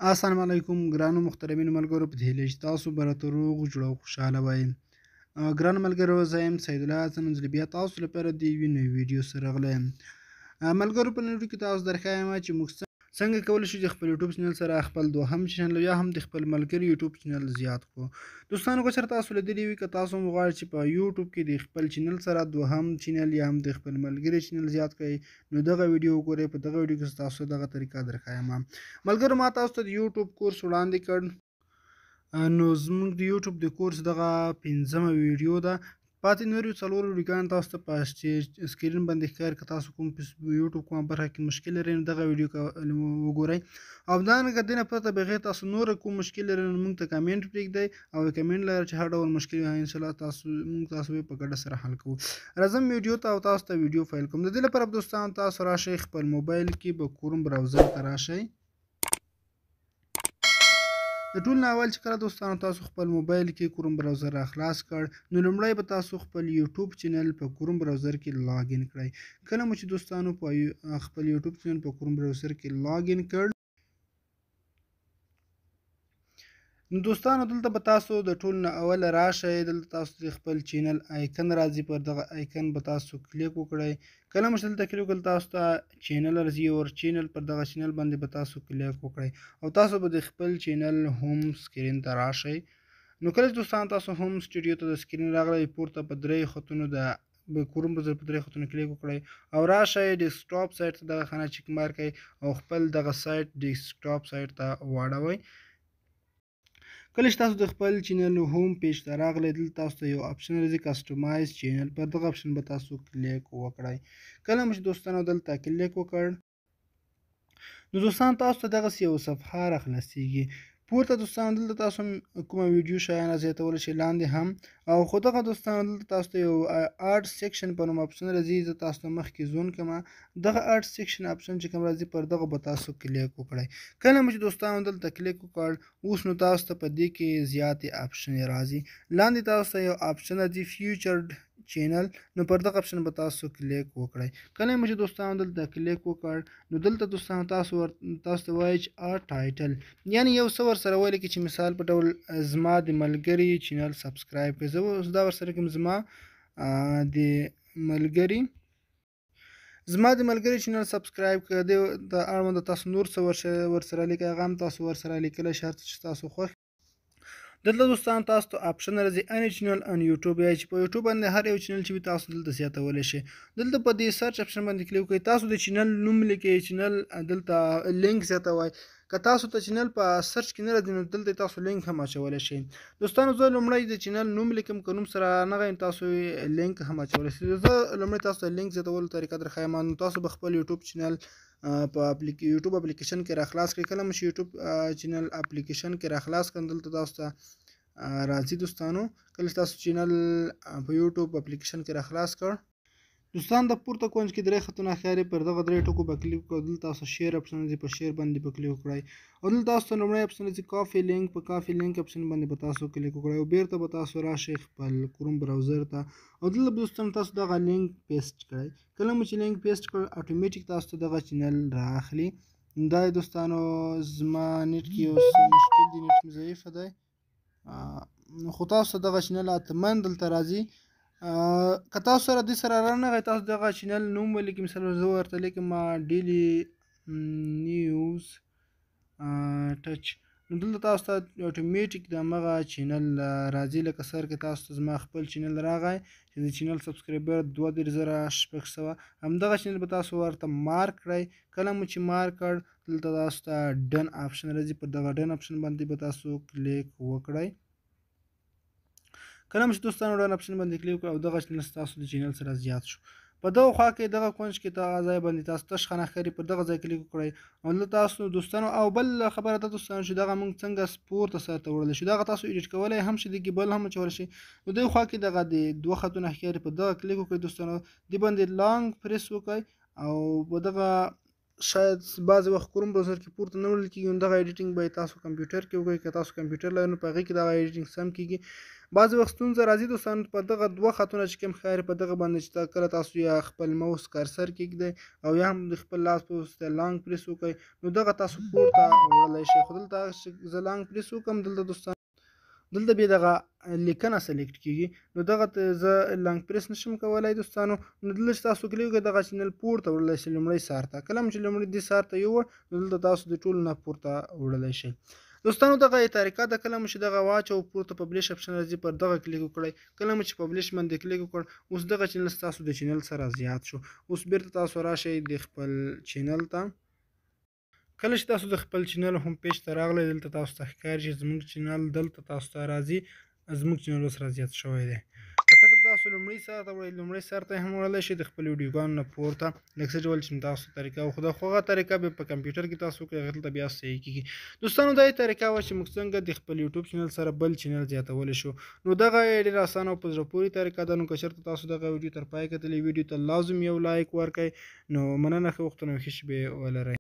السلام علیکم ګرانو محترمینو ملګرو په دې هیله چې تاسو به راته روغ جوړ او خوشحاله وئ. ګرانو ملګرو زه یم سید الله حسن نن بیا تاسو لپاره د یوې نوې ویډیو سره راغلی یم. ملګرو په نن ویډیو کې تاسو درښایم چې موږ څنګه کولی شو د خپل یوټیوب چینل سره خپل دوهم چینل یا هم د خپل ملګري یوټیوب چینل زیات کړو. دوستانو که چېرته تاسو لیدلي وي که تاسو هم غواړئ چې په یوټیوب کې د خپل چینل سره دوهم چینل یا هم د خپل ملګري چینل زیات کړئ نو دغه ویډیو وګورئ. په دغه ویډیو کې تاسو دغه طریقه درښایم. ملګرو ما تاسو ته د یوټیوب کورس وړاندې کړ نو زموږ د یوټیوب د کورس دغه 5مه ویډیو ده. پاتې نورې 4 ویډیوګانې تاسو ته په سکرین باندې ښکاري. که تاسو کوم یوټیوب کومه برخه کې مشکل لرئ نو دغه ویډیو وګورئ. او همدارنګه دې نه پرته بغیر تاسو نور کوم مشکل لرئ نو موږ ته کمنټ پرېږدئ او کمنټ لرئ چې هر ډول مشکل وي انشاءالله موږ تاسو به په ګډه سره حل کوو. راځم ویډیو ته او تاسو ته ویډیو فایل کوم. د دې لپاره دوستانو تاسو راشئ خپل موبایل کې به کروم براوزر ته راشئ. د ټول نه اول چې کله دوستانو تاسو خپل موبایل کې کروم براوزر را خلاص کړ نو لومړی به تاسو خپل یوټیوب چینل په کروم براوزر کې لاګین کړئ. کله مو چې دوستانو په خپل یوټیوب چینل په کروم براوزر کې لاګین کړ نو دوستانو دلته به تاسو د ټول نه اول راشئ. دلته تاسو د خپل چینل آیکن راځي، پر دغه آیکن به تاسو کلیک وکړئ. کله مو چې دلته کلیک وکړل تاسو ته چینل راځي اور چینل، پر دغه چینل باندې به تاسو کلیک وکړئ او تاسو به د خپل چینل هوم سکرین ته راشئ. نو کله چې دوستانو تاسو هوم سټوډیو ته د سکرین راغلی پورته په 3 خطونو د کروم براوزر په 3 خطونو کلیک وکړئ او راشئ ډیسکټاپ سایټ ته دغه خانه چک مارک کړئ او خپل دغه سایټ ډیسکټاپ سایټ ته واړوئ. کله چې تاسو د خپل چینل هوم پیج ته راغلی دلته تاسو ته یو آپشن راځي کسټمایز چینل، پر دغه آپشن به تاسو کلیک وکړئ. کله مو چې دوستانو دلته کلیک وکړ نو دوستانو تاسو ته دغسې یو صفحه راخلاصیږي. پورته دوستانو دلته تاسو کومه ویډیو شیان زیاتولی شئ، لاندې هم او خو دغه دوستانو دلته تاسو ته یو آډ سیکشن په نوم آپشن راځي. زه تاسو ته مخکې زون کړمه دغه آډ سیکشن آپشن چې کوم راځي پر دغه به تاسو کلیک وکړئ. کله مو چې دوستانو دلته کلیک وکړ اوس نو تاسو ته په دې کې زیاتې آپشن راځي. لاندې تاسو ته یو آپشن راځي فیوچرډ چینل، نو پر دغه آپشن به تاسو کلیک وکړئ. کله مو چې دوستانو دلته کلیک وکړ نو دلته دوستانو تاسو ته وایي چې ټایټل یعنی یو څه ورسره ولیکئ چې مثال په ډول زما د ملګري چینل سبسکرایب کړئ. زه اوس دا ورسره کوم زما د ملګري چینل سبسکرایب کړئ. د اړونده تاسو نور څه ورسره لیکئ هغه هم تاسو ورسره لیکلی شرط چې تاسو خوښ. دلته دوستانو تاسو ته آپشن راځي اني چینل ان یوټیوب، یا چې په یوټیوب باندې هر یو چینل چې وي تاسو دلته زیاتولی شئ. دلته په دې سرچ آپشن باندې کلیک وکړئ، تاسو د چینل نوم لیکئ، چینل دلته لینک زیاتوئ. که تاسو ته چینل په سرچ کې نه راځي نو دلته تاسو لینک هم اچولی شئ. دوستانو زه لومړی د چینل نوم لیکم، که نوم سره رانغی تاسو لینک هم اچولی شئ. زه لومړی تاسو ته لینک زیاتولو طریقه درښایم. نو تاسو به خپل یوټیوب چینل په یوټیوب اپلیکیشن کې راخلاص کړئ. کله مو چې یوټیوب چینل اپلیکیشن کې راخلاص کړئ دلته تاسو ته راځي دوستانو. کله چې تاسو چینل په یوټیوب اپلیکیشن کې راخلاص کړ دوستان د پورته کونج کې 3 خطونه ښکاري، پر دغه 3 ټکو به کلیک وکړئ. دلته تاسو شیر آپشن راځي، په شیر باندې به کلیک وکړئ او دلته تاسو ته لومړی آپشن راځي کافي لینک، په کافي لینک آپشن باندې به تاسو کلیک وکړئ او بیرته به تاسو راشئ خپل کروم براوزر ته او دلته به دوستانو تاسو دغه لینک پیسټ کړئ. کله مو چې لینک پیسټ کړ اتوماتیک تاسو ته دغه چینل رااخلي. دا دوستانو زما نیټ کې یو څه مشکل دی، نیټ مې ضعیفه دی خو تاسو دغه چینل حتماً دلته راځي. که تاسو سره دې سره رانغی تاسو دغه چینل نوم ولیکئ. مثال زه ورته لیکم ډیلی نیوز ټچ، نو دلته تاسو ته اتوماتیک د همغه چینل راځي. لکه سر کې تاسو ته زما خپل چینل راغی چې د چینل سبسکرایبر 22,600 همدغه چینل به تاسو ورته مارک کړئ. کله مو چې مارک کړ دلته تاسو ته ډن آپشن راځي، پر دغه ډن آپشن باندې به تاسو کلیک وکړئ. کله مو چې دوستانو ډن آپشن باندې کلیک وکړئ او دغه چینل ستاسو د چینل سره زیات شو. په دغه خوا کې دغه کونج کې دغه ځای باندې تاسو تش خانه ښکاري، پر دغه ځای کلیک وکړئ او دلته تاسو دوستانو او بل خبره ده دوستانو چې دغه موږ څنګه پورته سرته وړلی شو، دغه تاسو ایډیټ کولی هم شئ، دغې بل هم اچولی شئ. نو دغې خوا کې دغه د 2 خطونه ښکاري، په دغه کلیک وکړئ دوستانو، دې باندې لانګ پریس وکړئ او په دغه شاید بعضې وخت کروم براوزر کې پورته نه وړل کېږي، نو دغه ایډیټینګ به یې تاسو کمپیوټر کې وکړئ. که تاسو کمپیوټر لرئ نو په هغې کې دغه ایډیټینګ سم کېږي. بعضې وخت ستونزه راځي دوستانو په دغه 2 خطونه چې کوم ښکاري په دغه باندې چې کله تاسو یا خپل موس کرسر کېږدئ او یا هم د خپل لاس په واسطه لانګ پریس وکړئ نو دغه تاسو پورته وړلی شئ. خو دلته هغه چې زه لانګ پریس وکړم دلته بیا دغه لیکنه سلیکټ کېږي نو دغه ته زه لانګ پریس نشم کولی دوستانو. نو دلته چې تاسو کلیک وکړئ دغه چینل پورته وړلی شئ لومړی سر ته. کله هم چې لومړی دې سر ته یووړ نو دلته تاسو د ټولو نه پورته وړلی شئ. دوستانو دغه طریقه ده. کله مو چې دغه واچو پورته پبلش اپشن راځي پر دغه کلیک وکړئ. کله مو چې پبلش باندې کلیک وکړ اوس دغه چینل ستاسو د چینل سره زیات شو. اوس بیرته تاسو راشئ د خپل چینل ته. کله چې تاسو د خپل چینل هم پیج ته راغلی دلته تاسو ته ښکاري چې زموږ چینل دلته تاسو ته راځي. زموږ چینل اوس رازیات شوی دی. که تاسو لومړي سر ته وړئ لومړي سر ته هم وړلی شئ د خپلو ویډیوګانو نه پورته لکه څه ډول چې مې تاسو طریقه وښوده. خو هغه طریقه به په کمپیوټر کې تاسو وکړئ هغه دلته بیا صحیح کېږي. دوستانو دا یې طریقه وه چې موږ څنګه د خپل یوټیوب چینل سره بل چینل زیاتولی شو. نو دغه ډېره اسانه او په زړه پورې طریقه ده. نو که چېرته تاسو دغه ویډیو تر پایه کتلې ویډیو ته لازم یو لایک ورکړئ. نو مننه، ښه وختونه او ښې شېبې ولرئ.